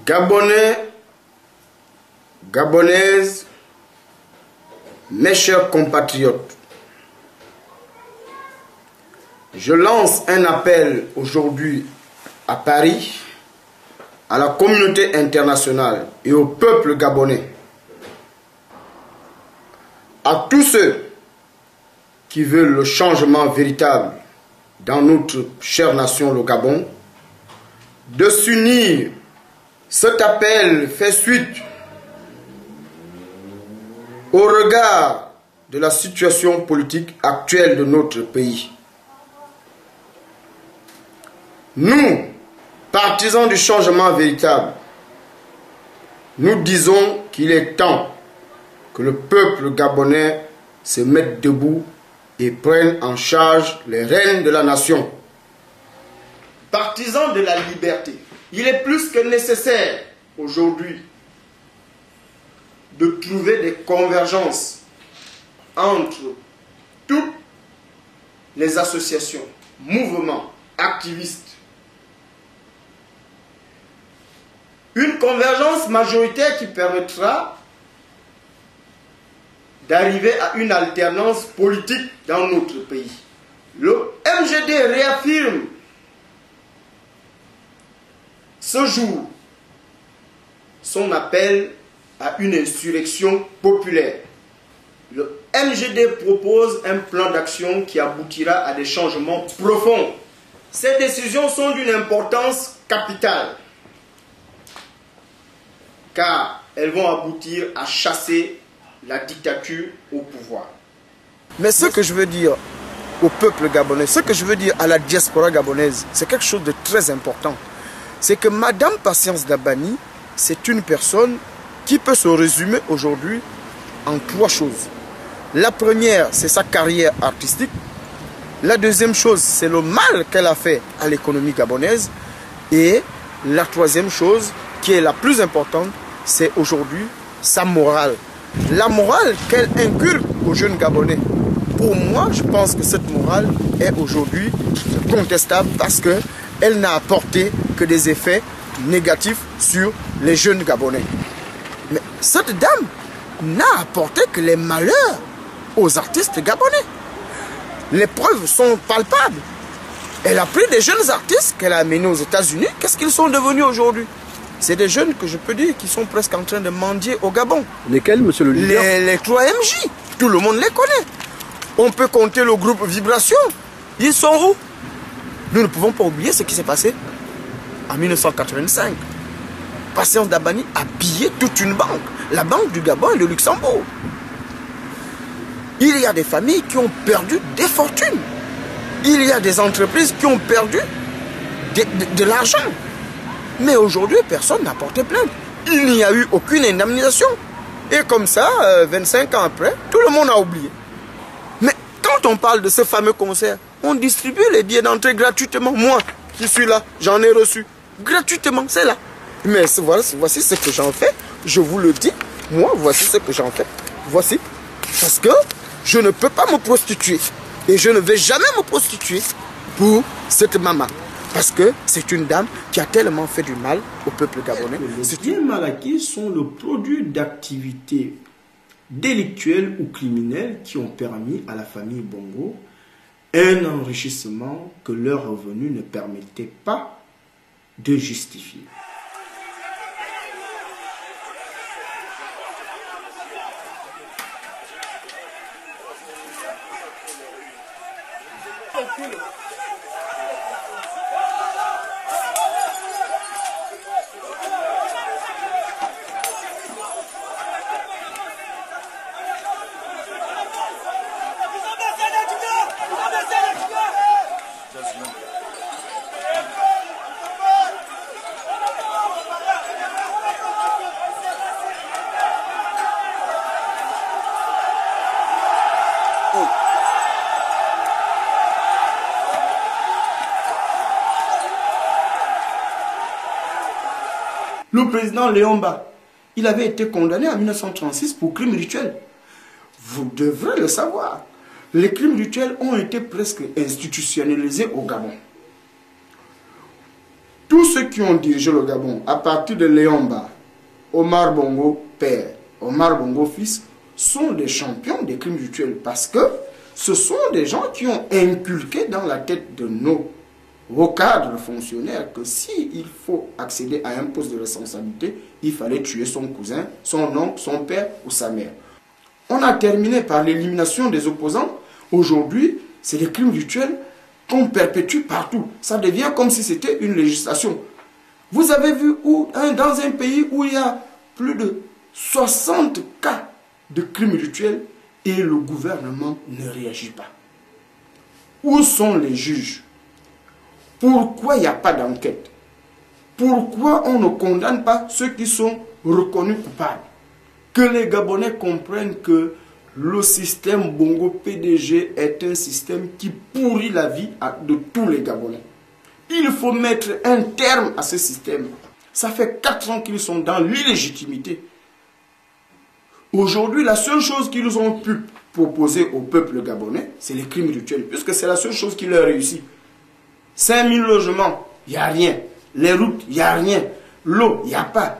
Gabonais, Gabonaises, mes chers compatriotes, je lance un appel aujourd'hui à Paris, à la communauté internationale et au peuple gabonais, à tous ceux qui veulent le changement véritable dans notre chère nation, le Gabon, de s'unir. Cet appel fait suite au regard de la situation politique actuelle de notre pays. Nous, partisans du changement véritable, nous disons qu'il est temps que le peuple gabonais se mette debout et prenne en charge les rênes de la nation. Partisans de la liberté, il est plus que nécessaire aujourd'hui de trouver des convergences entre toutes les associations, mouvements, activistes. Une convergence majoritaire qui permettra d'arriver à une alternance politique dans notre pays. Le MGD réaffirme ce jour son appel à une insurrection populaire. Le MGD propose un plan d'action qui aboutira à des changements profonds. Ces décisions sont d'une importance capitale, car elles vont aboutir à chasser la dictature au pouvoir. Mais ce que je veux dire au peuple gabonais, ce que je veux dire à la diaspora gabonaise, c'est quelque chose de très important. C'est que Madame Patience Dabani, c'est une personne qui peut se résumer aujourd'hui en trois choses. La première, c'est sa carrière artistique. La deuxième chose, c'est le mal qu'elle a fait à l'économie gabonaise. Et la troisième chose, qui est la plus importante, c'est aujourd'hui sa morale. La morale qu'elle inculque aux jeunes Gabonais. Pour moi, je pense que cette morale est aujourd'hui contestable parce qu'elle n'a apporté que des effets négatifs sur les jeunes Gabonais. Mais cette dame n'a apporté que les malheurs aux artistes gabonais. Les preuves sont palpables. Elle a pris des jeunes artistes qu'elle a amenés aux États-Unis. Qu'est-ce qu'ils sont devenus aujourd'hui? C'est des jeunes que je peux dire qui sont presque en train de mendier au Gabon. Lesquels, monsieur le leader? Les 3MJ. Tout le monde les connaît. On peut compter le groupe Vibration. Ils sont où? Nous ne pouvons pas oublier ce qui s'est passé en 1985. Patience Dabani a pillé toute une banque. La banque du Gabon et de Luxembourg. Il y a des familles qui ont perdu des fortunes. Il y a des entreprises qui ont perdu de l'argent. Mais aujourd'hui, personne n'a porté plainte. Il n'y a eu aucune indemnisation. Et comme ça, 25 ans après, tout le monde a oublié. Mais quand on parle de ce fameux concert, on distribue les billets d'entrée gratuitement. Moi, qui suis là, j'en ai reçu. Gratuitement, c'est là. Mais voici ce que j'en fais. Je vous le dis. Moi, voici ce que j'en fais. Voici. Parce que je ne peux pas me prostituer. Et je ne vais jamais me prostituer pour cette maman. Parce que c'est une dame qui a tellement fait du mal au peuple gabonais. Les biens mal acquis sont le produit d'activités délictuelles ou criminelles qui ont permis à la famille Bongo un enrichissement que leurs revenus ne permettaient pas de justifier. Le président Léomba, il avait été condamné en 1936 pour crimes rituels. Vous devrez le savoir. Les crimes rituels ont été presque institutionnalisés au Gabon. Tous ceux qui ont dirigé le Gabon, à partir de Léomba, Omar Bongo père, Omar Bongo fils, sont des champions des crimes rituels parce que ce sont des gens qui ont inculqué dans la tête de nos cadres fonctionnaires que s'il faut accéder à un poste de responsabilité, il fallait tuer son cousin, son oncle, son père ou sa mère. On a terminé par l'élimination des opposants. Aujourd'hui, c'est des crimes rituels qu'on perpétue partout. Ça devient comme si c'était une législation. Vous avez vu dans un pays où il y a plus de 60 cas de crimes rituels et le gouvernement ne réagit pas. Où sont les juges? Pourquoi il n'y a pas d'enquête? Pourquoi on ne condamne pas ceux qui sont reconnus coupables? Que les Gabonais comprennent que le système Bongo PDG est un système qui pourrit la vie de tous les Gabonais. Il faut mettre un terme à ce système. Ça fait 4 ans qu'ils sont dans l'illégitimité. Aujourd'hui, la seule chose qu'ils ont pu proposer au peuple gabonais, c'est les crimes rituels, puisque c'est la seule chose qui leur réussit. 5000 logements, il n'y a rien. Les routes, il n'y a rien. L'eau, il n'y a pas.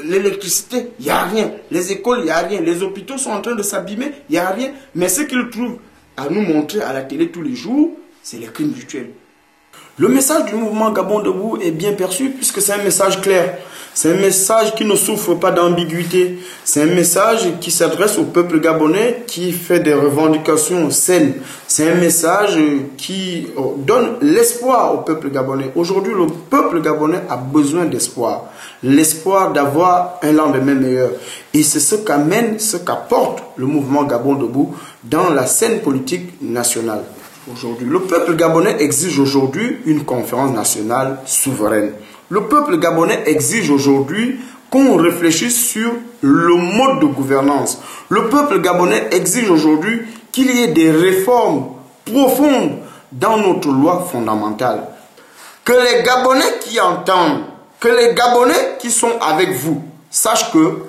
L'électricité, il n'y a rien. Les écoles, il n'y a rien. Les hôpitaux sont en train de s'abîmer, il n'y a rien. Mais ce qu'ils trouvent à nous montrer à la télé tous les jours, c'est les crimes rituels. Le message du mouvement Gabon Debout est bien perçu puisque c'est un message clair. C'est un message qui ne souffre pas d'ambiguïté. C'est un message qui s'adresse au peuple gabonais qui fait des revendications saines. C'est un message qui donne l'espoir au peuple gabonais. Aujourd'hui, le peuple gabonais a besoin d'espoir. L'espoir d'avoir un lendemain meilleur. Et c'est ce qu'amène, ce qu'apporte le mouvement Gabon Debout dans la scène politique nationale. Aujourd'hui, le peuple gabonais exige aujourd'hui une conférence nationale souveraine. Le peuple gabonais exige aujourd'hui qu'on réfléchisse sur le mode de gouvernance. Le peuple gabonais exige aujourd'hui qu'il y ait des réformes profondes dans notre loi fondamentale. Que les Gabonais qui entendent, que les Gabonais qui sont avec vous, sachent que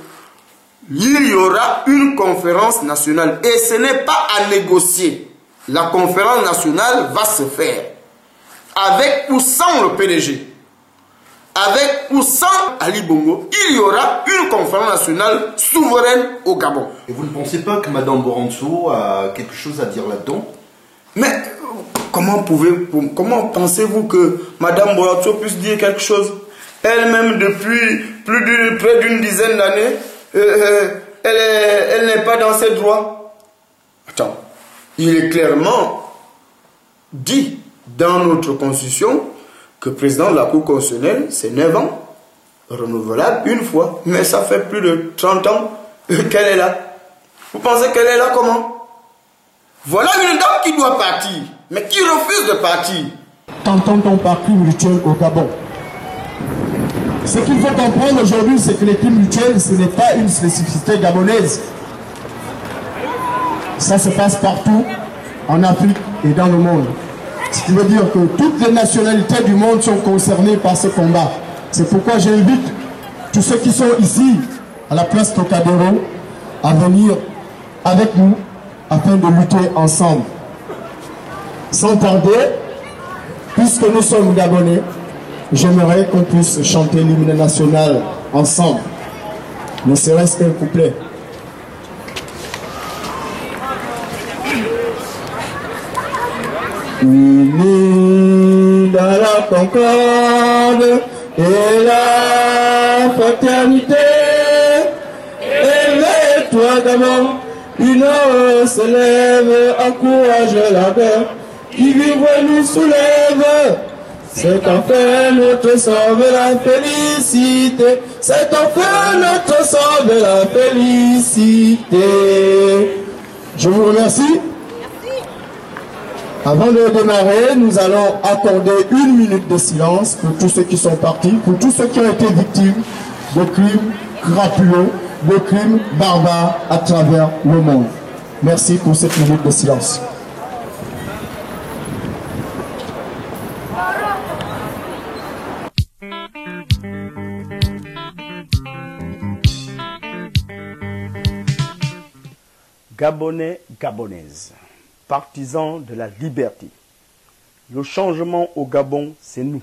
il y aura une conférence nationale et ce n'est pas à négocier. La conférence nationale va se faire avec ou sans le PDG, avec ou sans Ali Bongo. Il y aura une conférence nationale souveraine au Gabon. Et vous ne pensez pas que Mme Boranso a quelque chose à dire là-dedans? Mais comment pensez-vous que Mme Boranso puisse dire quelque chose? Elle-même, depuis près d'une dizaine d'années, elle n'est pas dans ses droits. Attends. Il est clairement dit dans notre constitution que le président de la Cour constitutionnelle, c'est 9 ans, renouvelable une fois. Mais ça fait plus de 30 ans qu'elle est là. Vous pensez qu'elle est là comment? Voilà une dame qui doit partir, mais qui refuse de partir. Qu'entend-on par crime rituel au Gabon? Ce qu'il faut comprendre aujourd'hui, c'est que les crimes rituels, ce n'est pas une spécificité gabonaise. Ça se passe partout, en Afrique et dans le monde. Ce qui veut dire que toutes les nationalités du monde sont concernées par ce combat. C'est pourquoi j'invite tous ceux qui sont ici, à la place Tocadéro, à venir avec nous, afin de lutter ensemble. Sans tarder, puisque nous sommes Gabonais, j'aimerais qu'on puisse chanter l'hymne national ensemble. Ne serait-ce qu'un couplet. Unis dans la concorde et la fraternité, éveille-toi Gabon, une heure se lève, encourage la guerre, qui vivre nous soulève. C'est enfin notre sauve la félicité, c'est enfin notre sauve la félicité. Je vous remercie. Avant de démarrer, nous allons accorder 1 minute de silence pour tous ceux qui sont partis, pour tous ceux qui ont été victimes de crimes crapuleux, de crimes barbares à travers le monde. Merci pour cette minute de silence. Gabonais, Gabonaises, partisans de la liberté. Le changement au Gabon, c'est nous.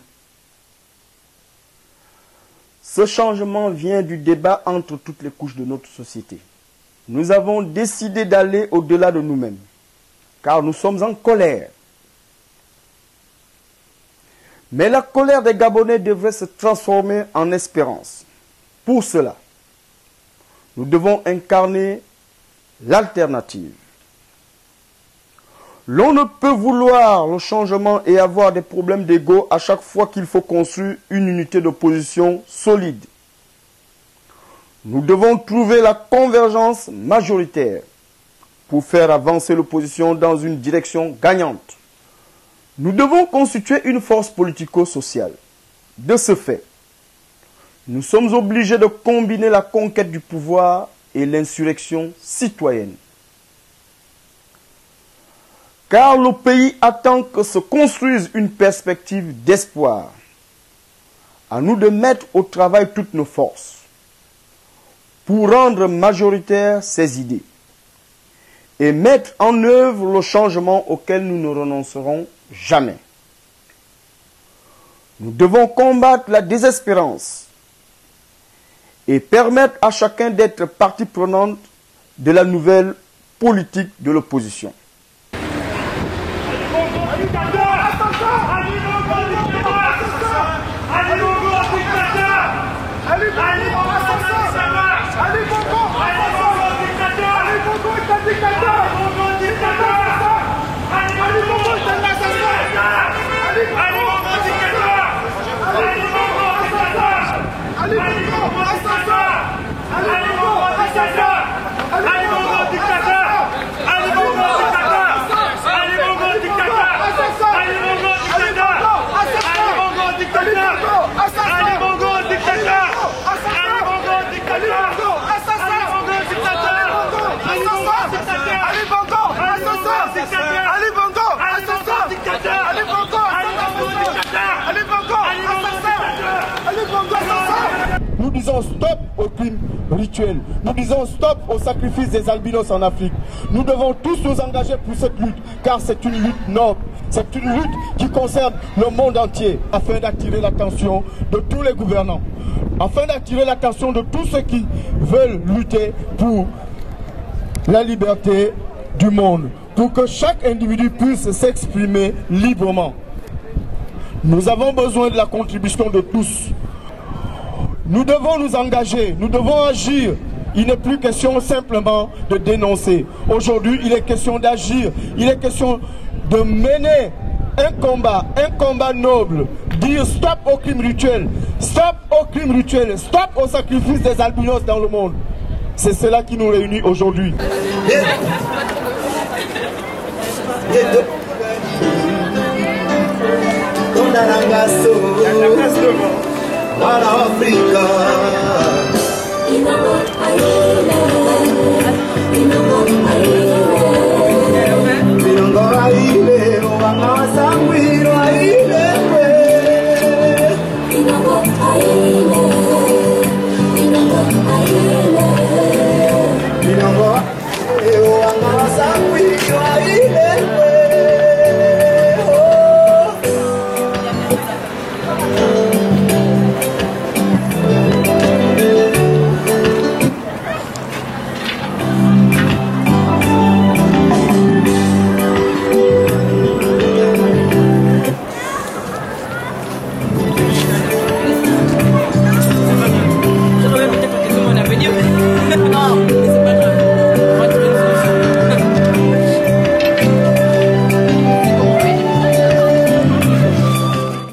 Ce changement vient du débat entre toutes les couches de notre société. Nous avons décidé d'aller au-delà de nous-mêmes, car nous sommes en colère. Mais la colère des Gabonais devrait se transformer en espérance. Pour cela, nous devons incarner l'alternative. L'on ne peut vouloir le changement et avoir des problèmes d'ego à chaque fois qu'il faut construire une unité d'opposition solide. Nous devons trouver la convergence majoritaire pour faire avancer l'opposition dans une direction gagnante. Nous devons constituer une force politico-sociale. De ce fait, nous sommes obligés de combiner la conquête du pouvoir et l'insurrection citoyenne. Car le pays attend que se construise une perspective d'espoir. À nous de mettre au travail toutes nos forces pour rendre majoritaires ces idées et mettre en œuvre le changement auquel nous ne renoncerons jamais. Nous devons combattre la désespérance et permettre à chacun d'être partie prenante de la nouvelle politique de l'opposition. Nous disons stop au crime rituel. Nous disons stop au sacrifice des albinos en Afrique. Nous devons tous nous engager pour cette lutte, car c'est une lutte noble. C'est une lutte qui concerne le monde entier, afin d'attirer l'attention de tous les gouvernants, afin d'attirer l'attention de tous ceux qui veulent lutter pour la liberté du monde, pour que chaque individu puisse s'exprimer librement. Nous avons besoin de la contribution de tous. Nous devons nous engager, nous devons agir. Il n'est plus question simplement de dénoncer. Aujourd'hui, il est question d'agir. Il est question de mener un combat noble. Dire stop au crime rituel, stop au crime rituel, stop au sacrifice des albinos dans le monde. C'est cela qui nous réunit aujourd'hui. Africa.